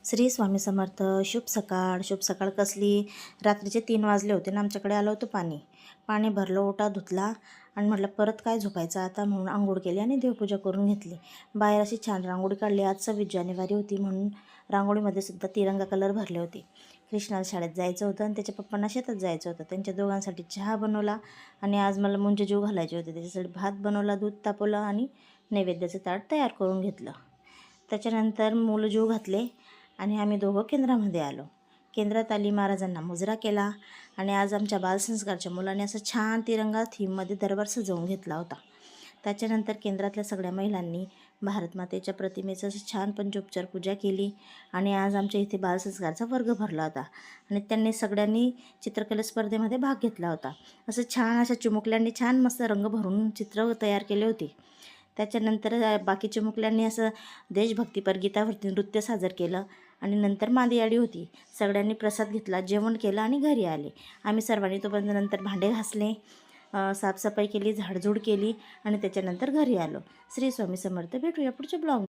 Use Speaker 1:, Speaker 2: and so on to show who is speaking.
Speaker 1: श्री स्वामी समर्थ. शुभ सकाळ. शुभ सकाळ कसली. रात्रीचे 3 वाजले होते ना, आमच्याकडे आलं होतं पाणी भरलं, ओटा धुतला आणि म्हटलं परत काय झोपायचं आता, म्हणून आंघोळ केली आणि देवपूजा करून घेतली. बाहेर अशी छान रांगोळी काढली. आज 26 जानेवारी होती म्हणून रांगोळीमध्ये सुद्धा तिरंगा कलर भरले होते. कृष्णाला शाळेत जायचं होतं आणि त्याच्या पप्पांना शेतात जायचं होतं. त्यांच्या दोघांसाठी चहा बनवला आणि आज मला मुंजे जीव घालायचे होते, त्याच्यासाठी भात बनवला, दूध तापवलं आणि नैवेद्याचं ताट तयार करून घेतलं. त्याच्यानंतर मुलं जीव घातले आणि आम्ही दोघं केंद्रामध्ये आलो. केंद्रात आली, महाराजांना मुजरा केला आणि आज आमच्या बालसंस्कारच्या मुलाने असं छान तिरंगा थीममध्ये दरबार सजवून घेतला होता. त्याच्यानंतर केंद्रातल्या सगळ्या महिलांनी भारतमातेच्या प्रतिमेचं असं छान पंचोपचार पूजा केली आणि आज आमच्या इथे बालसंस्कारचा वर्ग भरला होता आणि त्यांनी सगळ्यांनी चित्रकला स्पर्धेमध्ये भाग घेतला होता. असं छान अशा चिमुकल्यांनी छान मस्त रंग भरून चित्र तयार केले होते. त्याच्यानंतर बाकी चिमुकल्यांनी असं देशभक्तीपर गीतावरती नृत्य सादर केलं आणि नंतर मांदियाळी होती. सगळ्यांनी प्रसाद घेतला, जेवण केलं आणि घरी आले. आम्ही सर्वांनी तोपर्यंत नंतर भांडे घासले, साफसफाई केली, झाडझूड केली आणि त्याच्यानंतर घरी आलो. श्री स्वामी समर्थ. भेटूया पुढच्या ब्लॉग.